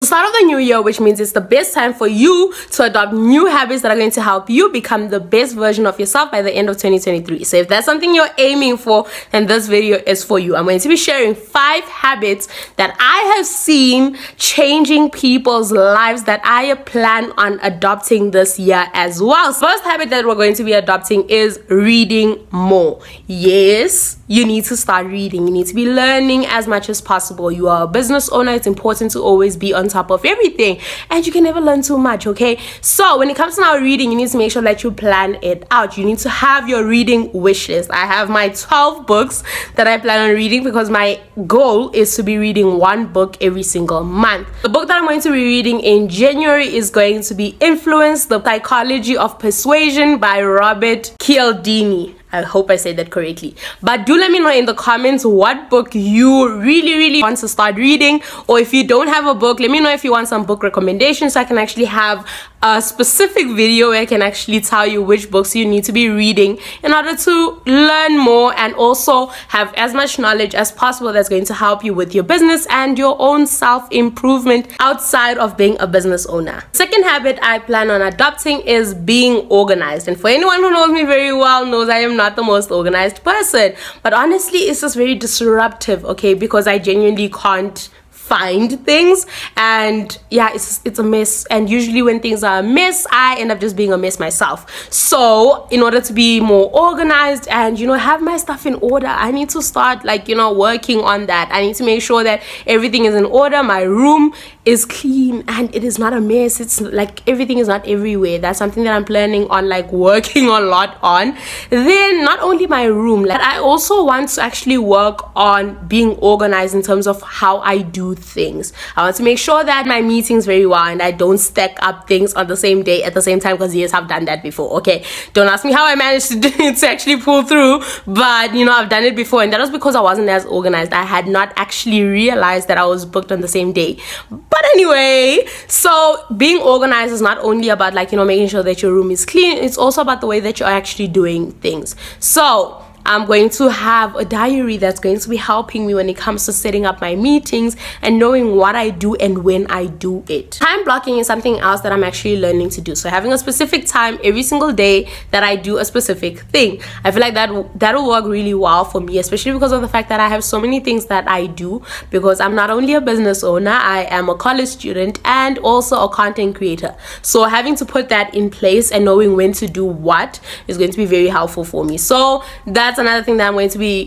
It's the start of the new year, which means it's the best time for you to adopt new habits that are going to help you become the best version of yourself by the end of 2023. So if that's something you're aiming for, then this video is for you. I'm going to be sharing 5 habits that I have seen changing people's lives that I plan on adopting this year as well. So first habit that we're going to be adopting is reading more. Yes, you need to start reading. You need to be learning as much as possible. You are a business owner. It's important to always be on top of everything, and you can never learn too much, okay? So when it comes to now reading, you need to make sure that you plan it out. You need to have your reading wish list. I have my 12 books that I plan on reading because my goal is to be reading 1 book every single month. The book that I'm going to be reading in January is going to be Influence: The Psychology of Persuasion by Robert Cialdini. I hope I said that correctly. But do let me know in the comments what book you really want to start reading, or if you don't have a book, let me know if you want some book recommendations so I can actually have a specific video where I can actually tell you which books you need to be reading in order to learn more and also have as much knowledge as possible that's going to help you with your business and your own self-improvement outside of being a business owner. Second habit I plan on adopting is being organized. And for anyone who knows me very well knows I am not the most organized person, but honestly it's just very disruptive, okay, because I genuinely can't find things, and yeah, it's a mess. And usually when things are a mess, I end up just being a mess myself. So in order to be more organized and, you know, have my stuff in order, I need to start, like, you know, working on that. I need to make sure that everything is in order, my room is clean and it is not a mess. It's like everything is not everywhere. That's something that I'm planning on, like, working a lot on. Then not only my room, like, I also want to actually work on being organized in terms of how I do things. I want to make sure that my meetings very well and I don't stack up things on the same day at the same time, because yes, I've done that before, okay? Don't ask me how I managed to do it, to actually pull through, but you know, I've done it before, and that was because I wasn't as organized. I had not actually realized that I was booked on the same day. But anyway, so being organized is not only about, like, you know, making sure that your room is clean, it's also about the way that you're actually doing things. So I'm going to have a diary that's going to be helping me when it comes to setting up my meetings and knowing what I do and when I do it. Time blocking is something else that I'm actually learning to do. So having a specific time every single day that I do a specific thing. I feel like that'll work really well for me, especially because of the fact that I have so many things that I do, because I'm not only a business owner, I am a college student and also a content creator. So having to put that in place and knowing when to do what is going to be very helpful for me. So that's another thing that I'm going to be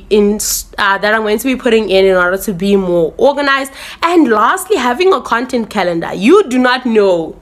putting in order to be more organized. And lastly, having a content calendar. You do not know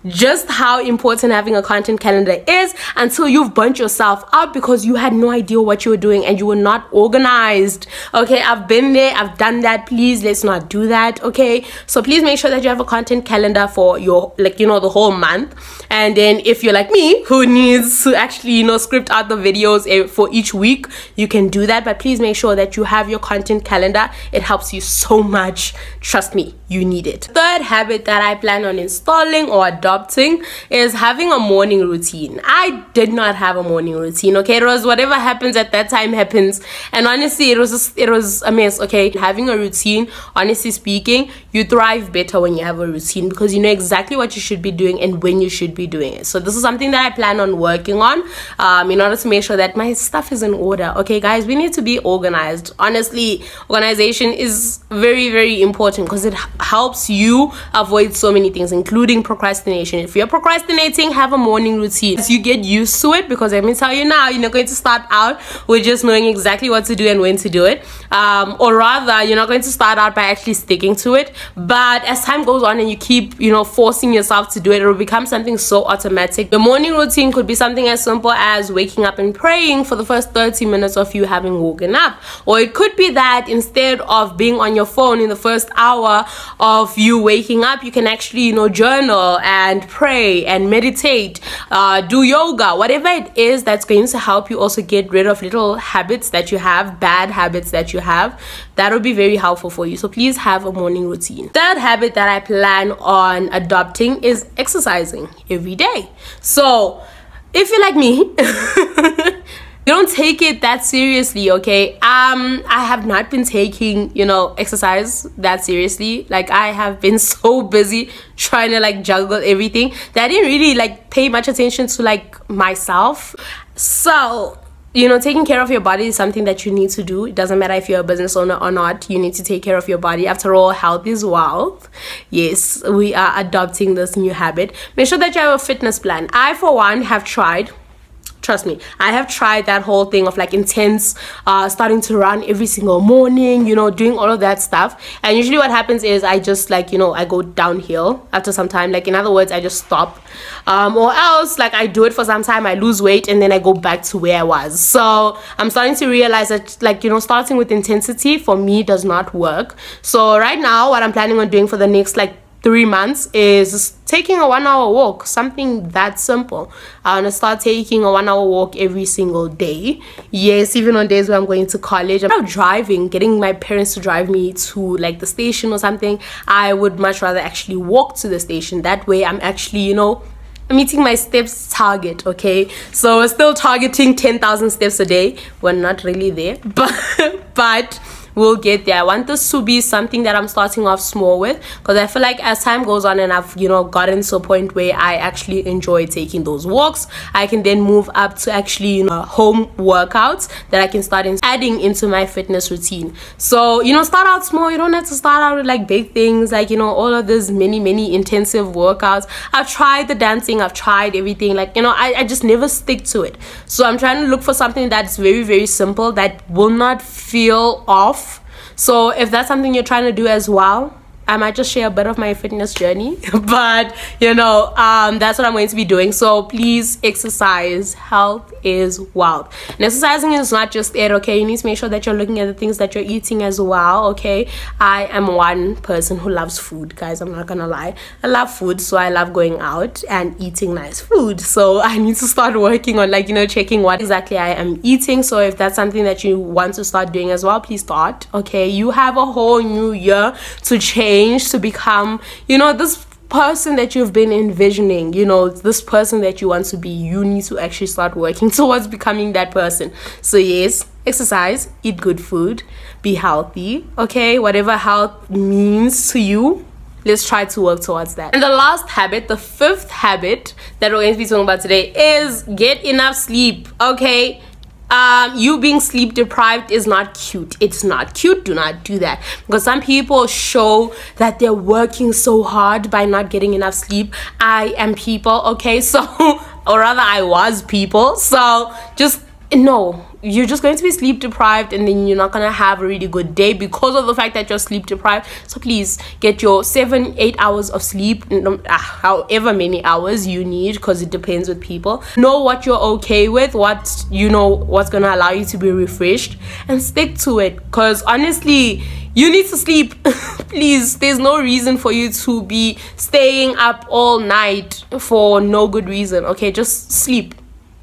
just how important having a content calendar is until you've burnt yourself out because you had no idea what you were doing and you were not organized. Okay, I've been there, I've done that. Please, let's not do that. Okay, so please make sure that you have a content calendar for your, like, you know, the whole month. And then if you're like me, who needs to actually, you know, script out the videos for each week, you can do that. But please make sure that you have your content calendar. It helps you so much. Trust me, you need it. Third habit that I plan on installing or adopting is having a morning routine. I did not have a morning routine, okay? It was whatever happens at that time happens, and honestly it was a mess, okay? Having a routine, honestly speaking, you thrive better when you have a routine because you know exactly what you should be doing and when you should be doing it. So this is something that I plan on working on in order to make sure that my stuff is in order. Okay guys, we need to be organized. Honestly, organization is very important because it helps you avoid so many things, including procrastination. If you're procrastinating, have a morning routine. As you get used to it, because let me tell you now, you're not going to start out with just knowing exactly what to do and when to do it, or rather you're not going to start out by actually sticking to it. But as time goes on and you keep, you know, forcing yourself to do it, it will become something so automatic. The morning routine could be something as simple as waking up and praying for the first 30 minutes of you having woken up, or it could be that instead of being on your phone in the first hour of you waking up, you can actually, you know, journal and pray and meditate, do yoga, whatever it is that's going to help you also get rid of little habits that you have, bad habits that you have. That would be very helpful for you. So please have a morning routine. Third habit that I plan on adopting is exercising every day. So if you're like me you don't take it that seriously, okay? I have not been taking, you know, exercise that seriously. Like, I have been so busy trying to like juggle everything that I didn't really like pay much attention to like myself. So, you know, taking care of your body is something that you need to do. It doesn't matter if you're a business owner or not. You need to take care of your body. After all, health is wealth. Yes, we are adopting this new habit. Make sure that you have a fitness plan. I, for one, have tried. Trust me, I have tried that whole thing of like intense starting to run every single morning, you know, doing all of that stuff. And usually what happens is I just like, you know, I go downhill after some time. Like, in other words, I just stop, or else like I do it for some time, I lose weight, and then I go back to where I was. So I'm starting to realize that, like, you know, starting with intensity for me does not work. So right now what I'm planning on doing for the next like 3 months is taking a 1 hour walk, something that simple. I want to start taking a 1 hour walk every single day. Yes, even on days where I'm going to college. I'm not driving, getting my parents to drive me to like the station or something. I would much rather actually walk to the station. That way I'm actually, you know, meeting my steps target. Okay, so we're still targeting 10,000 steps a day. We're not really there, but we'll get there. I want this to be something that I'm starting off small with, because I feel like as time goes on and I've, you know, gotten to a point where I actually enjoy taking those walks, I can then move up to actually, you know, home workouts that I can start adding into my fitness routine. So, you know, start out small. You don't have to start out with like big things, like, you know, all of this many intensive workouts. I've tried the dancing, I've tried everything, like, you know, I just never stick to it. So I'm trying to look for something that's very simple, that will not feel off. So if that's something you're trying to do as well, I might just share a bit of my fitness journey, but you know, that's what I'm going to be doing. So please exercise. Health is wealth. And exercising is not just it, okay? You need to make sure that you're looking at the things that you're eating as well, okay? I am one person who loves food, guys. I'm not gonna lie. I love food, so I love going out and eating nice food. So I need to start working on, like, you know, checking what exactly I am eating. So if that's something that you want to start doing as well, please start, okay? You have a whole new year to change, to become, you know, this person that you've been envisioning, you know, this person that you want to be. You need to actually start working towards becoming that person. So yes, exercise, eat good food, be healthy, okay? Whatever health means to you, let's try to work towards that. And the last habit, the 5th habit that we're going to be talking about today, is get enough sleep, okay? You being sleep deprived is not cute. It's not cute. Do not do that, because some people show that they're working so hard by not getting enough sleep. I am people, okay? So, or rather I was people. So just no, you're just going to be sleep deprived, and then you're not gonna have a really good day because of the fact that you're sleep deprived. So please get your 7-8 hours of sleep, however many hours you need, because it depends with people. Know what you're okay with, what, you know, what's gonna allow you to be refreshed, and stick to it, because honestly, you need to sleep. Please, there's no reason for you to be staying up all night for no good reason, okay? Just sleep.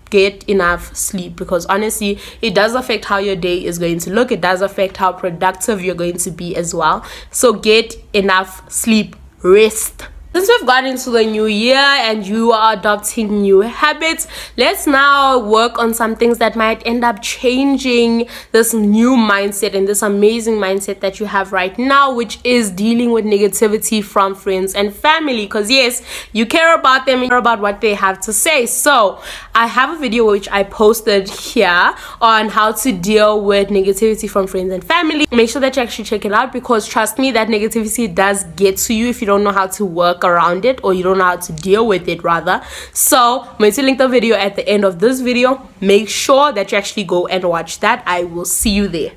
Get enough sleep, because honestly, it does affect how your day is going to look. It does affect how productive you're going to be as well. So get enough sleep, rest. Since we've got into the new year and you are adopting new habits, let's now work on some things that might end up changing this new mindset and this amazing mindset that you have right now, which is dealing with negativity from friends and family. Because yes, you care about them, you care about what they have to say. So I have a video which I posted here on how to deal with negativity from friends and family. Make sure that you actually check it out, because trust me, that negativity does get to you if you don't know how to work around it, or you don't know how to deal with it rather. So I'm going to link the video at the end of this video. Make sure that you actually go and watch that. I will see you there.